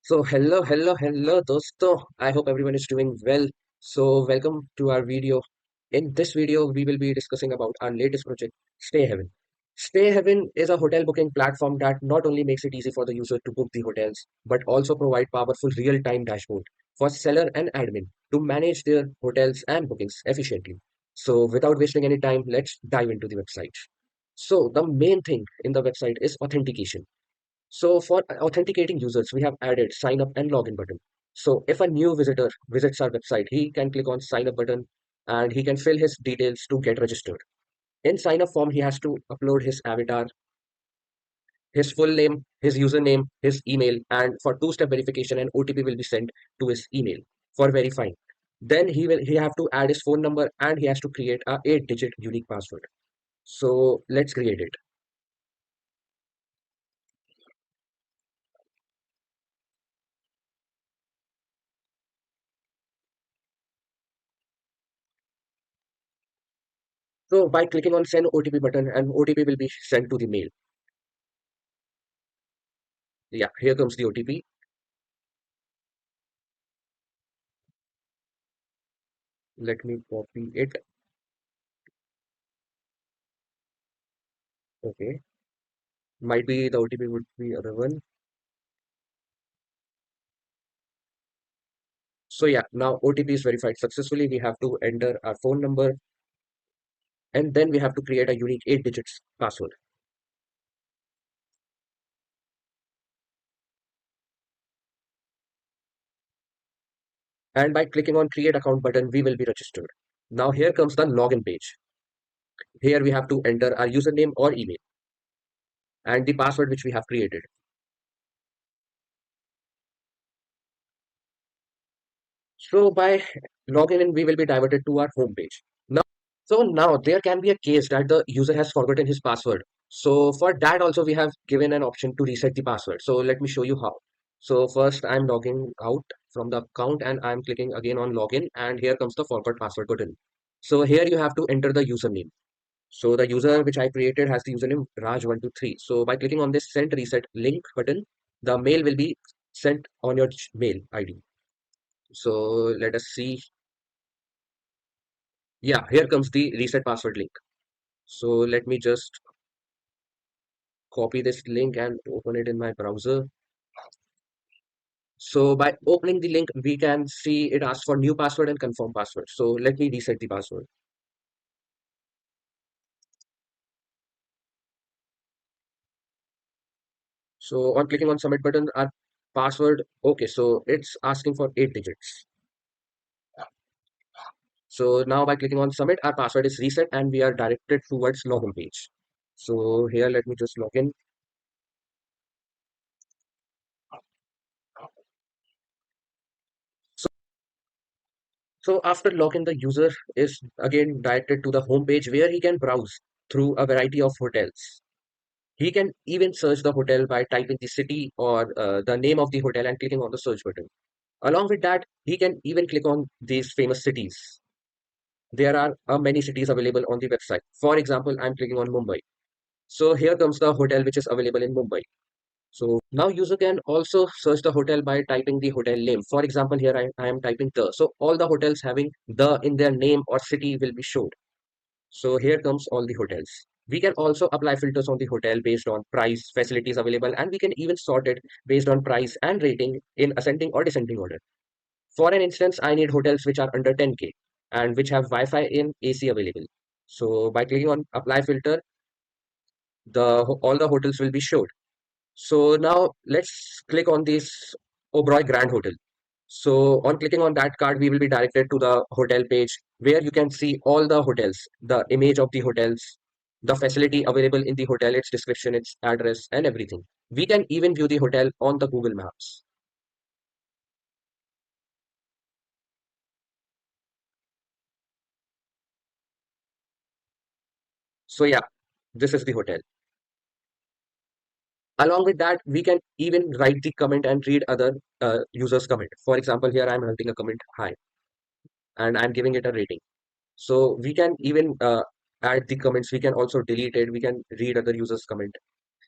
Hello, dosto. I hope everyone is doing well. Welcome to our video. In this video, we will be discussing about our latest project, Stay Heaven. Stay Heaven is a hotel booking platform that not only makes it easy for the user to book the hotels, but also provide powerful real-time dashboard for seller and admin to manage their hotels and bookings efficiently. So, without wasting any time, let's dive into the website. So, the main thing in the website is authentication. So for authenticating users, we have added sign up and login button. So if a new visitor visits our website, he can click on sign up button and he can fill his details to get registered. In sign up form, he has to upload his avatar, his full name, his username, his email, and for two-step verification, an OTP will be sent to his email for verifying. Then he have to add his phone number and he has to create a 8-digit unique password. So let's create it. So by clicking on send OTP button, an OTP will be sent to the mail. Yeah, here comes the OTP. Let me copy it. Okay. Might be the OTP would be other one. So yeah, now OTP is verified successfully. We have to enter our phone number and then we have to create a unique 8 digits password. And by clicking on create account button, we will be registered. Now here comes the login page. Here we have to enter our username or email and the password which we have created. So by logging in, we will be diverted to our home page. So now there can be a case that the user has forgotten his password. So for that also we have given an option to reset the password. So let me show you how. So first I'm logging out from the account and I'm clicking again on login and here comes the forgot password button. So here you have to enter the username. So the user which I created has the username Raj123. So by clicking on this send reset link button, the mail will be sent on your mail ID. So let us see. Yeah, here comes the reset password link. So let me just copy this link and open it in my browser. So by opening the link, we can see it asks for new password and confirm password. So let me reset the password. So on clicking on submit button, our password, okay, so it's asking for 8 digits. So now by clicking on submit, our password is reset and we are directed towards login page. So here, let me just log in. So, so after login, the user is again directed to the home page where he can browse through a variety of hotels. He can even search the hotel by typing the city or the name of the hotel and clicking on the search button. Along with that, he can even click on these famous cities. There are many cities available on the website. For example, I'm clicking on Mumbai. So here comes the hotel which is available in Mumbai. So now user can also search the hotel by typing the hotel name. For example, here I am typing the. So all the hotels having the in their name or city will be showed. So here comes all the hotels. We can also apply filters on the hotel based on price, facilities available, and we can even sort it based on price and rating in ascending or descending order. For an instance, I need hotels which are under 10K and which have Wi-Fi in AC available. So by clicking on apply filter, all the hotels will be showed. So now let's click on this Oberoi Grand Hotel. So on clicking on that card, we will be directed to the hotel page where you can see all the hotels, the image of the hotels, the facility available in the hotel, its description, its address, and everything. We can even view the hotel on the Google Maps. So yeah, this is the hotel. Along with that, we can even write the comment and read other users' comment. For example, here I'm writing a comment, hi, and I'm giving it a rating. So we can even add the comments. We can also delete it. We can read other users' comment.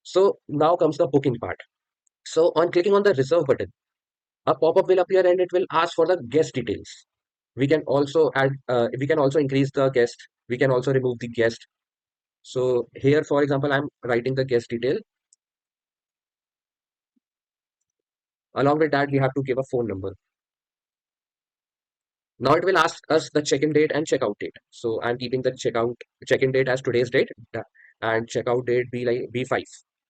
So now comes the booking part. So on clicking on the reserve button, A pop-up will appear and it will ask for the guest details. We can also increase the guest. We can also remove the guest. So here, for example, I'm writing the guest detail. Along with that, we have to give a phone number. Now it will ask us the check-in date and check-out date. So I'm keeping the check-in date as today's date and check-out date be like B5.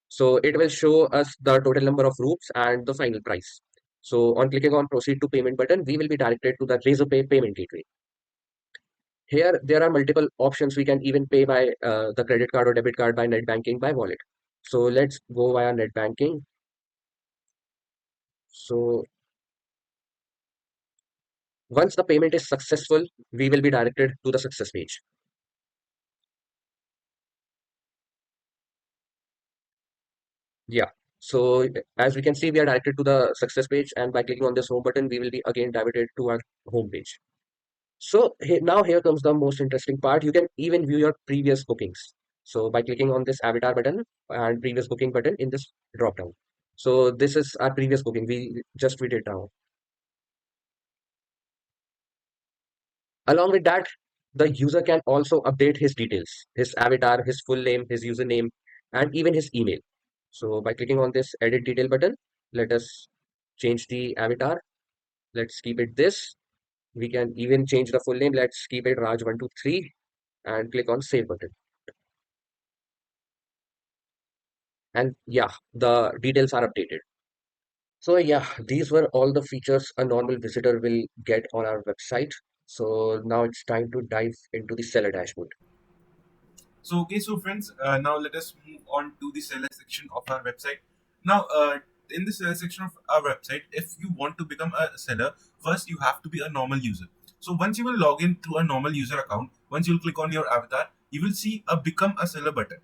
So it will show us the total number of rooms and the final price. So on clicking on proceed to payment button, we will be directed to the Razorpay payment gateway. Here, there are multiple options. We can even pay by the credit card or debit card by net banking by wallet. So let's go via net banking. So once the payment is successful, we will be directed to the success page. Yeah. So as we can see, we are directed to the success page, and by clicking on this home button, we will be again diverted to our home page. So now here comes the most interesting part. You can even view your previous bookings. So by clicking on this avatar button and previous booking button in this drop down. So this is our previous booking. We did now. Along with that, the user can also update his details, his avatar, his full name, his username, and even his email. So by clicking on this edit detail button, let us change the avatar. Let's keep it this. We can even change the full name. Let's keep it Raj123 and click on save button. And yeah, the details are updated. So yeah, these were all the features a normal visitor will get on our website. So now it's time to dive into the seller dashboard. So, okay, so friends, now let us move on to the seller section of our website. Now, in the seller section of our website, if you want to become a seller, first you have to be a normal user. So, once you will log in through a normal user account, once you will click on your avatar, you will see a become a seller button.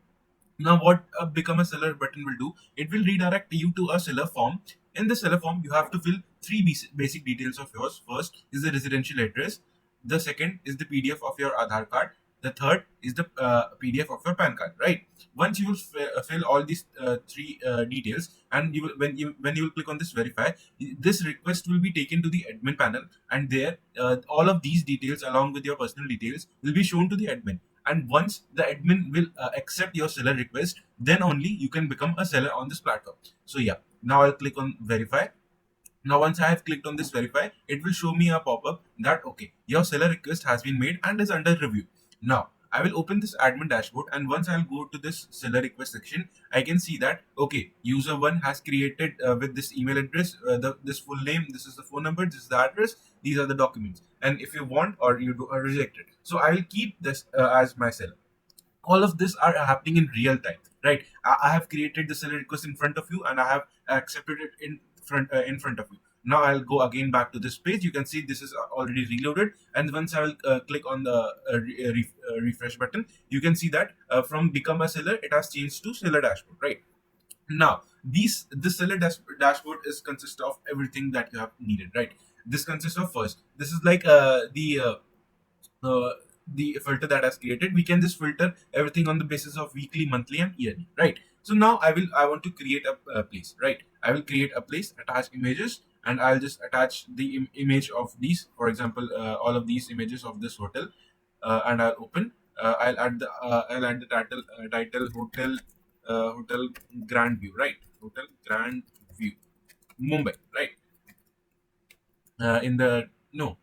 Now, what a become a seller button will do, it will redirect you to a seller form. In the seller form, you have to fill three basic details of yours. First is the residential address. The second is the PDF of your Aadhaar card. The third is the PDF of your PAN card. Right. Once you will fill all these three details, and you will, when you will click on this verify, this request will be taken to the admin panel, and there all of these details along with your personal details will be shown to the admin, and once the admin will accept your seller request, then only you can become a seller on this platform. So yeah, now I'll click on verify. Now once I have clicked on this verify, it will show me a pop-up that okay, your seller request has been made and is under review. Now I will open this admin dashboard, and once I'll go to this seller request section, I can see that okay, user one has created with this email address, this full name, this is the phone number, this is the address, these are the documents, and if you want or you do reject it, so I will keep this as my seller. All of this are happening in real time, right? I have created the seller request in front of you, and I have accepted it in front of you. Now I'll go again back to this page. You can see this is already reloaded, and once I will click on the refresh button, you can see that from become a seller, it has changed to seller dashboard, right? Now this seller dashboard is consist of everything that you have needed, right? This consists of, first, this is like uh, the filter that has created. We can just filter everything on the basis of weekly, monthly, and yearly, right? So now I want to create a place, right? I will create a place, attach images, and I'll just attach the image of these, for example, all of these images of this hotel, and I'll open. I'll add the title hotel Grand View, right? Hotel Grand View, Mumbai, right? In the no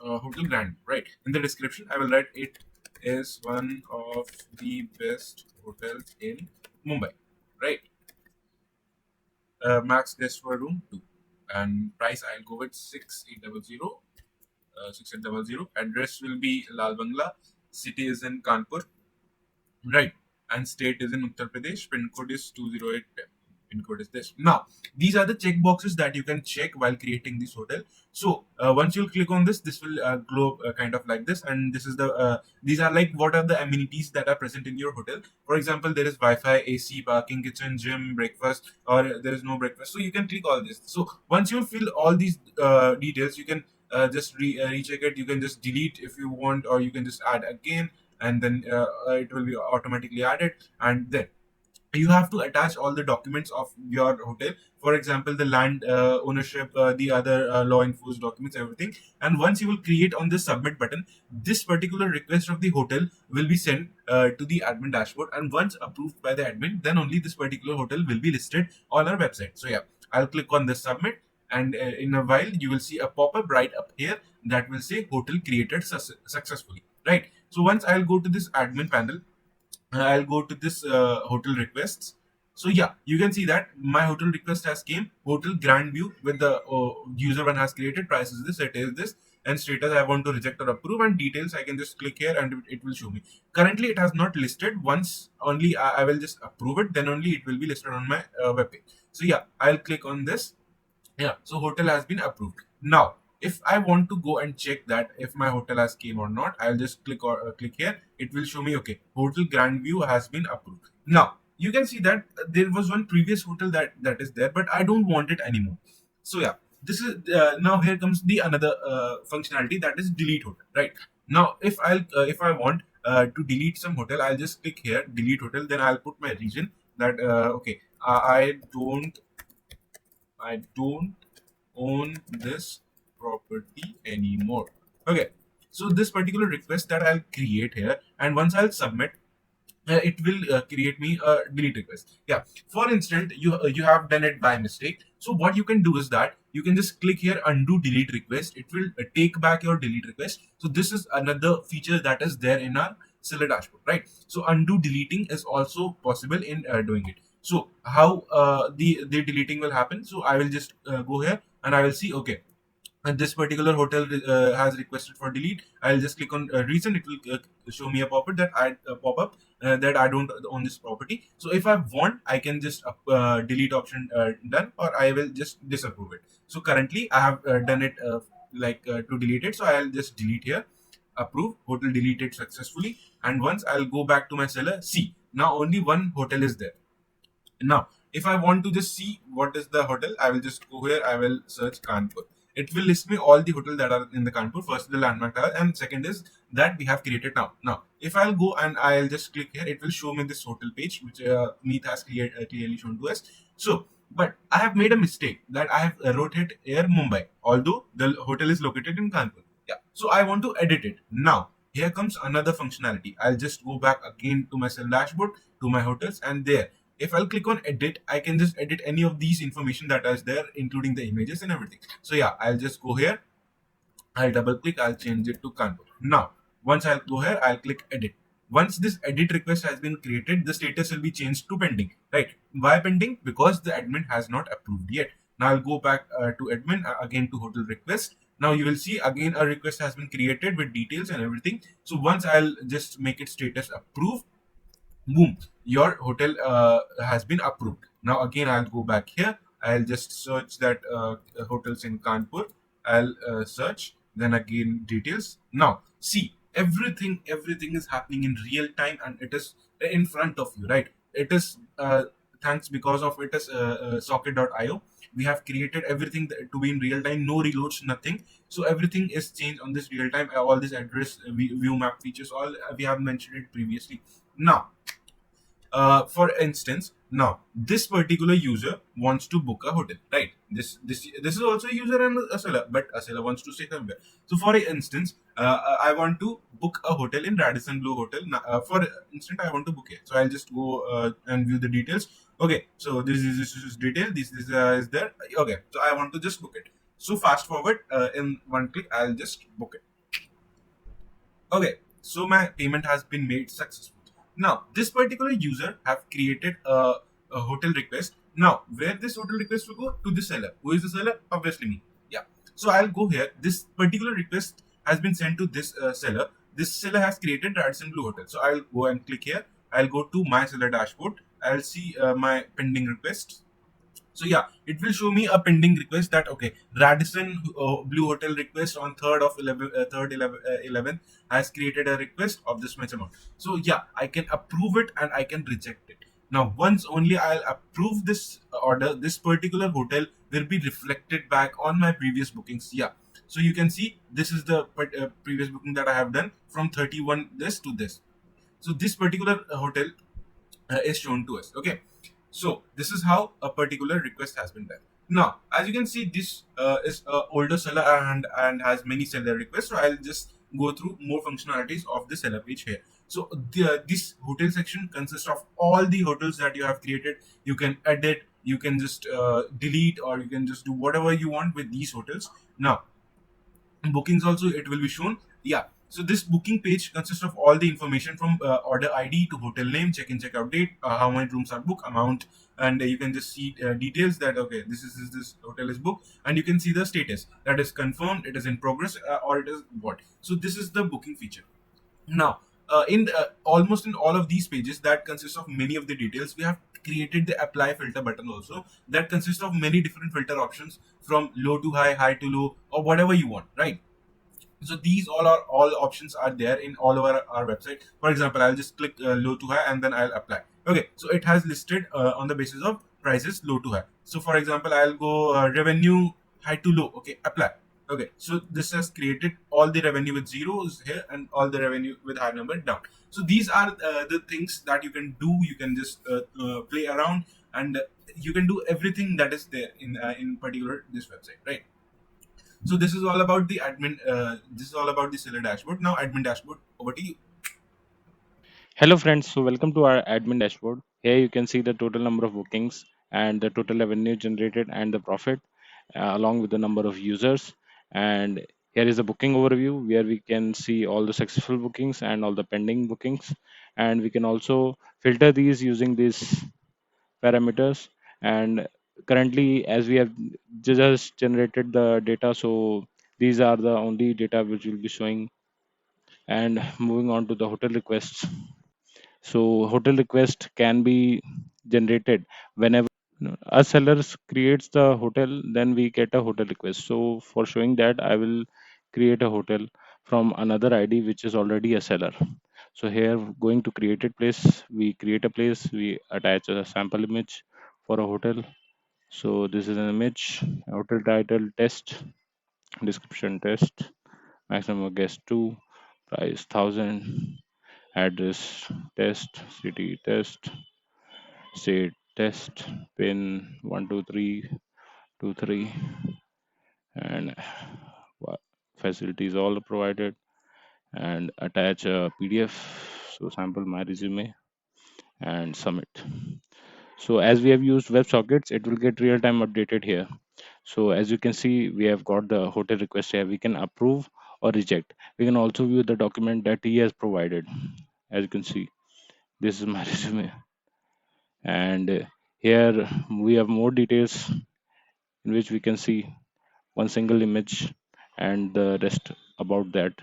Hotel Grand, right? In the description, I will write it is one of the best hotels in Mumbai, right? Max guest per room two, and price I'll go with 6800. 6800. Address will be Lal Bangla. City is in Kanpur, right? And state is in Uttar Pradesh. Pin code is 208. Pin code is this. Now, these are the check boxes that you can check while creating this hotel. So, once you click on this, this will glow kind of like this. And this is the, these are like what are the amenities that are present in your hotel. For example, there is Wi Fi, AC, parking, kitchen, gym, breakfast, or there is no breakfast. So, you can click all this. So, once you fill all these details, you can just recheck it. You can just delete if you want, or you can just add again, and then it will be automatically added, and then you have to attach all the documents of your hotel, for example the land ownership, the other law enforced documents, everything. And once you will create on this submit button, this particular request of the hotel will be sent to the admin dashboard, and once approved by the admin, then only this particular hotel will be listed on our website. So yeah, I'll click on this submit, and in a while you will see a pop-up right up here that will say hotel created successfully, right? So once I'll go to this admin panel, I'll go to this hotel requests. So yeah, you can see that my hotel request has came. Hotel Grand View with the user one has created. Price is this, it is this, and status I want to reject or approve, and details I can just click here and it will show me. Currently, it has not listed. Once only I will just approve it, then only it will be listed on my web page. So yeah, I'll click on this. Yeah, so hotel has been approved. Now, if I want to go and check that if my hotel has came or not, I'll just click here. It will show me, okay, Hotel Grandview has been approved. Now you can see that there was one previous hotel that is there, but I don't want it anymore. So yeah, this is now here comes the another functionality, that is delete hotel. Right now, if I want to delete some hotel, I'll just click here, delete hotel. Then I'll put my region that okay, I don't own this property anymore. Okay, so this particular request that I'll create here, and once I'll submit, it will create me a delete request. Yeah, for instance, you have done it by mistake. So what you can do is that you can just click here undo delete request. It will take back your delete request. So this is another feature that is there in our seller dashboard, right? So undo deleting is also possible in doing it. So how the deleting will happen? So I will just go here and I will see, okay, and this particular hotel has requested for delete. I'll just click on reason. It will show me a pop-up that I don't own this property. So if I want, I can just delete option done, or I will just disapprove it. So currently I have done it to delete it. So I'll just delete here, approve, hotel deleted successfully. And once I'll go back to my seller, see, now only one hotel is there. Now, if I want to just see what is the hotel, I will just go here. I will search Kanpur. It will list me all the hotels that are in the Kanpur. First, the landmark tower, and second is that we have created now. Now, if I'll go and I'll just click here, it will show me this hotel page, which Meet has clearly shown to us. So, but I have made a mistake that I have wrote it Air Mumbai, although the hotel is located in Kanpur. Yeah. So I want to edit it. Now, here comes another functionality. I'll just go back again to my cell dashboard, to my hotels, and there, if I'll click on edit, I can just edit any of these information that is there, including the images and everything. So yeah, I'll just go here, I'll double click, I'll change it to Kanpur. Now, once I'll go here, I'll click edit. Once this edit request has been created, the status will be changed to pending, right? Why pending? Because the admin has not approved yet. Now I'll go back to admin, again to hotel request. Now you will see again a request has been created with details and everything. So once I'll just make it status approved, boom, your hotel has been approved. Now again, I'll go back here, I'll just search that hotels in Kanpur. I'll search, then again details. Now see, everything is happening in real time, and it is in front of you, right? It is thanks because of it is socket.io. We have created everything to be in real time, no reloads, nothing. So everything is changed on this real time. All this address view map features, all we have mentioned it previously. Now, for instance, now this particular user wants to book a hotel, right? This is also a user and a seller, but a seller wants to stay somewhere. So for instance, I want to book a hotel in Radisson Blue Hotel. Now, for instance, I want to book it, so I'll just go and view the details. Okay, so this is detail, this is there. Okay, so I want to just book it. So fast forward, in one click I'll just book it. Okay, so my payment has been made successful. Now, this particular user have created a hotel request. Now, where this hotel request will go? To the seller. Who is the seller? Obviously me. Yeah. So I'll go here. This particular request has been sent to this seller. This seller has created Radisson Blue Hotel. So I'll go and click here. I'll go to my seller dashboard. I'll see my pending requests. So yeah, it will show me a pending request that okay, Radisson Blue Hotel request on 3rd of 11, 3rd 11, 11 has created a request of this much amount. So yeah, I can approve it and I can reject it. Now once only I'll approve this order, this particular hotel will be reflected back on my previous bookings. Yeah. So you can see this is the previous booking that I have done from 31 this to this. So this particular hotel is shown to us. Okay, so this is how a particular request has been done. Now, as you can see, this is a older seller and has many seller requests. So I'll just go through more functionalities of the seller page here. So this hotel section consists of all the hotels that you have created. You can edit, you can just delete, or you can just do whatever you want with these hotels. Now, bookings also it will be shown. Yeah, so this booking page consists of all the information from order id to hotel name, check-in check-out date, how many rooms are booked, amount, and you can just see details that okay, this hotel is booked, and you can see the status that is confirmed, it is in progress, or it is what. So this is the booking feature. Now, in almost in all of these pages that consists of many of the details, we have created the apply filter button also, that consists of many different filter options from low to high, high to low, or whatever you want, right? So these all options are there in all over our website. For example, I'll just click low to high and then I'll apply. Okay, so it has listed on the basis of prices low to high. So for example, I'll go revenue high to low. Okay, apply. Okay, so this has created all the revenue with zeros here and all the revenue with high number down. So these are the things that you can do. You can just play around, and you can do everything that is there in particular this website, right? So this is all about the admin. This is all about the seller dashboard. Now, admin dashboard, over to you. Hello friends, so welcome to our admin dashboard. Here you can see the total number of bookings and the total revenue generated and the profit along with the number of users. And here is the booking overview where we can see all the successful bookings and all the pending bookings. And we can also filter these using these parameters. And currently, as we have just generated the data, so these are the only data which will be showing. And moving on to the hotel requests. So hotel request can be generated whenever a sellers creates the hotel, then we get a hotel request. So for showing that, I will create a hotel from another ID which is already a seller. So here going to created place, we create a place, we attach a sample image for a hotel. So this is an image, hotel title test, description test, maximum guest 2, price 1000, address test, city test, state test, pin 12323, and wa- facilities all provided, and attach a PDF. So sample my resume and submit. So as we have used WebSockets, it will get real time updated here. So as you can see, we have got the hotel request here. We can approve or reject. We can also view the document that he has provided. As you can see, this is my resume, and here we have more details in which we can see one single image and the rest about that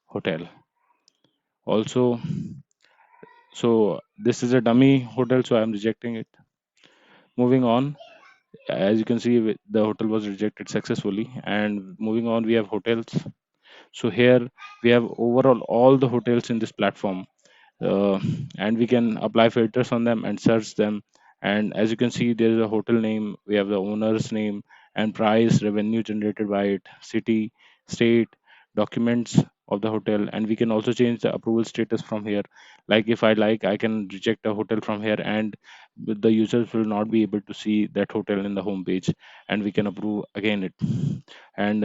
hotel also. So this is a dummy hotel, so I'm rejecting it. Moving on, as you can see, the hotel was rejected successfully. And moving on, we have hotels. So here we have overall all the hotels in this platform, uh, and we can apply filters on them and search them. And as you can see, there is a hotel name, we have the owner's name and price, revenue generated by it, city, state, documents of the hotel. And we can also change the approval status from here. Like if I like, I can reject a hotel from here, and the users will not be able to see that hotel in the home page, and we can approve again it. And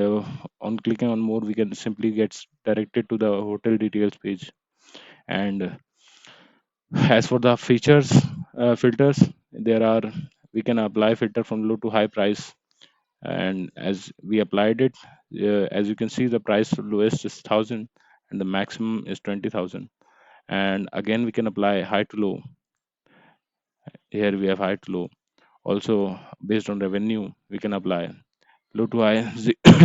on clicking on more, we can simply get directed to the hotel details page. And as for the features, filters, there are, we can apply filter from low to high price. And as we applied it, as you can see, the price lowest is 1000 and the maximum is 20,000. And again, we can apply high to low. Here we have high to low. Also, based on revenue, we can apply low to high.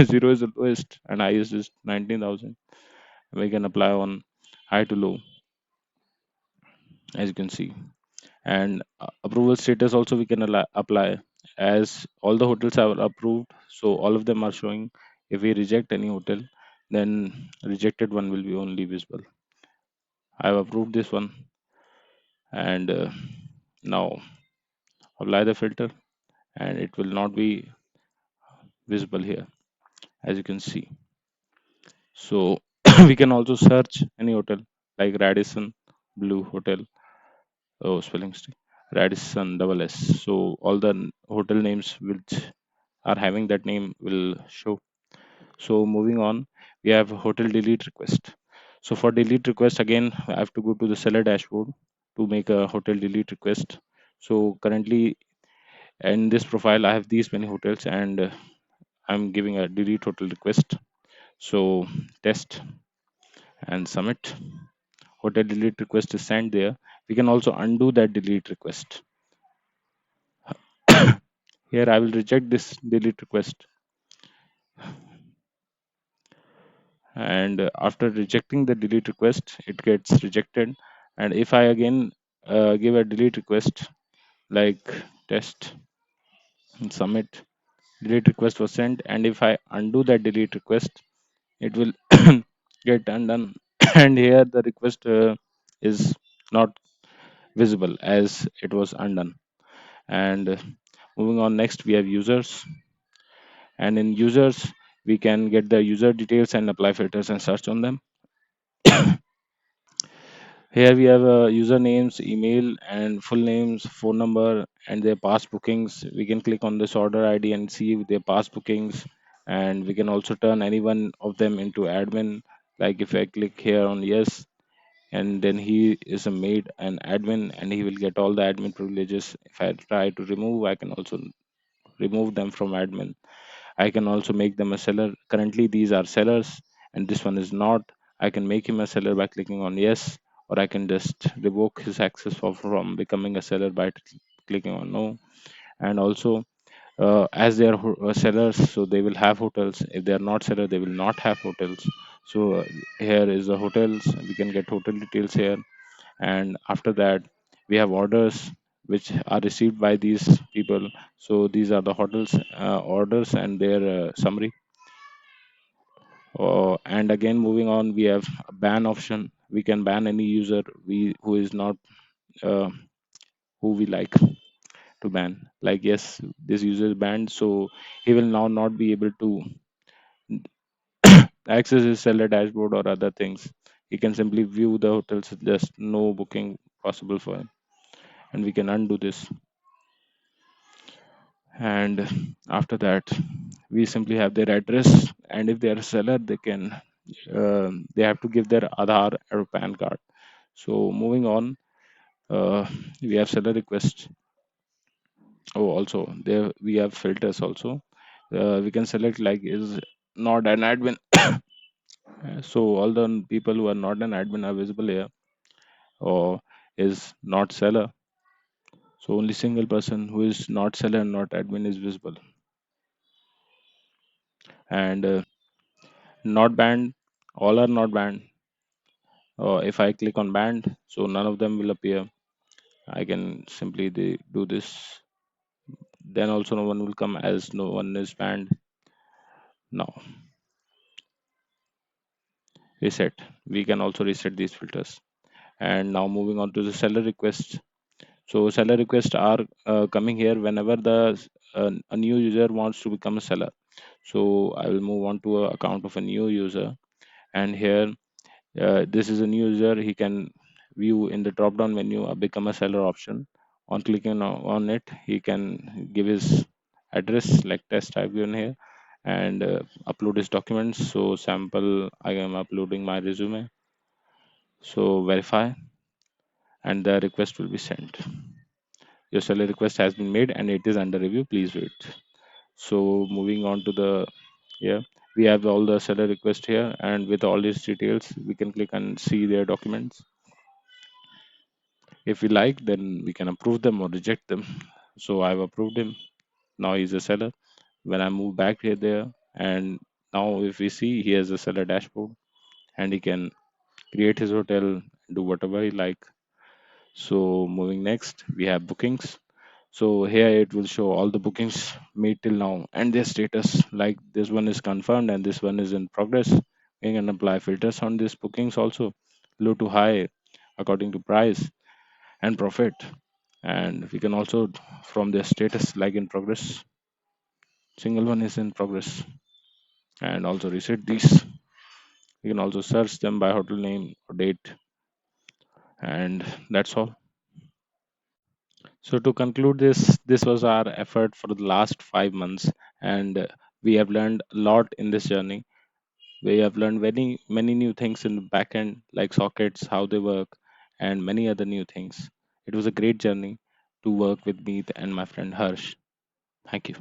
Zero is the lowest and highest is 19,000. We can apply on high to low, as you can see. And approval status also we can apply, as all the hotels are approved, so all of them are showing. If we reject any hotel, then rejected one will be only visible. I have approved this one. And now apply the filter, and it will not be visible here, as you can see. So we can also search any hotel like Radisson Blue Hotel, Oh, spelling mistake. Radisson double S. So all the hotel names which are having that name will show. So moving on, we have hotel delete request. So for delete request, again, I have to go to the seller dashboard to make a hotel delete request. So currently in this profile, I have these many hotels, and I'm giving a delete hotel request. So test and submit. Hotel delete request is sent there. We can also undo that delete request. Here I will reject this delete request, and after rejecting the delete request, it gets rejected. And if I again give a delete request like test and submit, delete request was sent, and if I undo that delete request, it will get undone. And here the request is not visible as it was undone. And moving on, next we have users, and in users we can get the user details and apply filters and search on them. Here we have usernames, email, and full names, phone number, and their past bookings. We can click on this order ID and see their past bookings, and we can also turn any one of them into admin. Like if I click here on yes, and then he is a made an admin, and he will get all the admin privileges. If I try to remove, I can also remove them from admin. I can also make them a seller. Currently, these are sellers, and this one is not. I can make him a seller by clicking on yes, or I can just revoke his access from becoming a seller by clicking on no. And also, as they are sellers, so they will have hotels. If they are not seller, they will not have hotels. So here is the hotels. We can get hotel details here, and after that we have orders which are received by these people. So these are the hotels orders and their summary. And again, moving on, we have a ban option. We can ban any user we who is not uh, who we like to ban. Like yes, this user is banned, so he will now not be able to access his seller dashboard or other things. He can simply view the hotels, just no booking possible for him, and we can undo this. And after that, we simply have their address, and if they are a seller, they have to give their Aadhaar or PAN card. So moving on, uh, we have seller request. Oh, also there we have filters also. We can select like is not an admin. So all the people who are not an admin are visible here, or is not seller. So only single person who is not seller and not admin is visible. And not banned, all are not banned. If I click on banned, so none of them will appear. I can simply do this. Then also no one will come as no one is banned. Now reset. We can also reset these filters. And now moving on to the seller requests. So seller requests are coming here whenever a new user wants to become a seller. So I will move on to a account of a new user, and here this is a new user. He can view in the drop down menu a become a seller option. On clicking on it, he can give his address like test I've given here, and upload his documents. So sample, I am uploading my resume. So verify, and the request will be sent. Your seller request has been made and it is under review. Please wait. So moving on to the, yeah, we have all the seller request here, and with all these details we can click and see their documents. If we like, then we can approve them or reject them. So I've approved him. Now he's a seller. When I move back here there, and now if we see, he has a seller dashboard, and he can create his hotel, do whatever he like. So moving next, we have bookings. So here it will show all the bookings made till now and their status. Like this one is confirmed and this one is in progress. We can apply filters on these bookings also, low to high according to price and profit. And we can also from their status like in progress, single one is in progress, and also reset these. You can also search them by hotel name or date, and that's all. So to conclude this, this was our effort for the last 5 months, and we have learned a lot in this journey. We have learned many new things in the back end, like sockets, how they work, and many other new things. It was a great journey to work with me and my friend Harsh. Thank you.